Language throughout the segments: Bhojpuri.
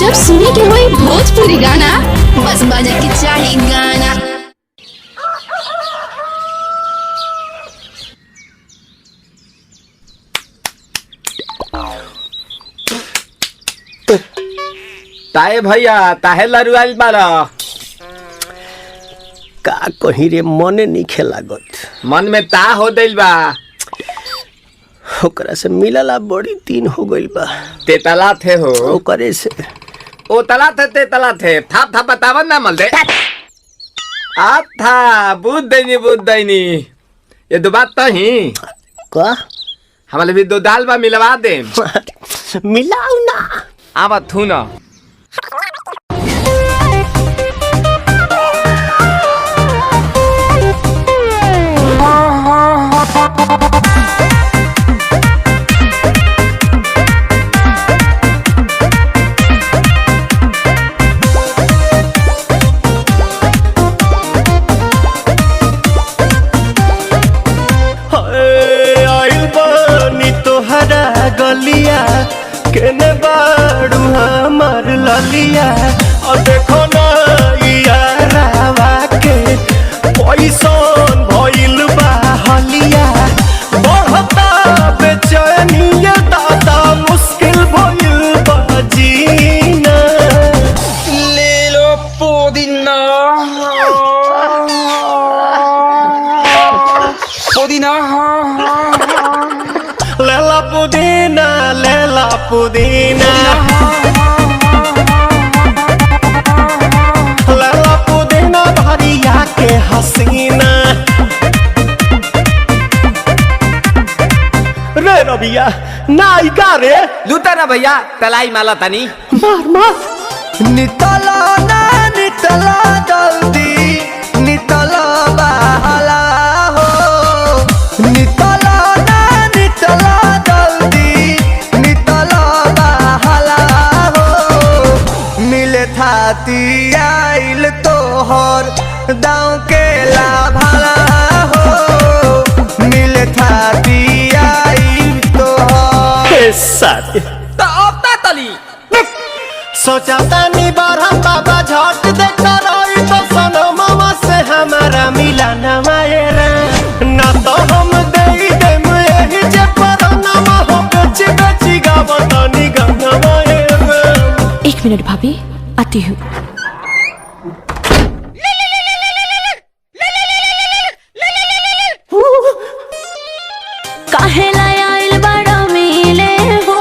जब सुने के होई भोजपुरी गाना, बस बजे के चाही गाना। ताए भैया ताहे लरुआल बारा का कहीं रे मने नहीं लागत। मन में ता हो दिल बा ओकरा से मिलला बड़ी दिन हो गइल बा। ते तला थे हो ओकरे से ओ तला थे ते तला थे थाप थाप बतावन ना मल दे आ था बुद्ध दैनी ये दो बात तो ही का हमारे भी दो दाल बा मिलवा दे मिलाऊ ना आवा थू ना गलिया केने बाड़ू हमार ललिया और देखो ना यारावा के पैसन भइल बा हलिया बढ़ता बेचैनिया दादा मुश्किल भइल बा जीना ले लो पुदीना पुदीना लेला पुदीना लेला पुदीना लेला पुदीना भरिया के हसीना रे रबिया नायिका रे लूटा ना भैया तलाई माला तनी मार मार नितला ना नितला जल्दी नितला बहला हो नितला नितला जल्दी नितला बहला हो मिले थाती आइल तोहर दाँव के लाभला हो मिले थाती आइल तोहर साथी तो अब ता तली सोचा तानी बारह बाबा झट देखता रही तो सनो मामा से हमारा मिला न मायरा ना तो हम दे देम यही जे पर नामा हो बेची बेची गावतानी गंगा मायरा। 1 मिनट भाभी, आती हूँ। काहे लायल बड़ा मिले हो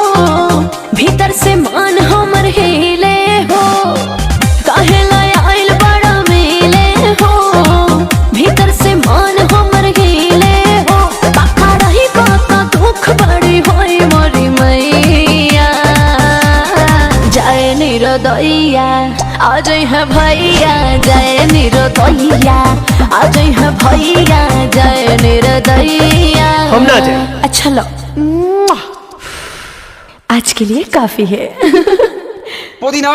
भीतर से मान हमर हिले हो काहे लायल बड़ा मिले हो भीतर से मान हमर हिले हो काका रही काका दुख बड़ी होई मोरी मैया जाए निरोदैया आज है भैया जाए निरोदैया आज है भैया जाए निरोदैया हम ना जाए। अच्छा लो आज के लिए काफी है पुदीना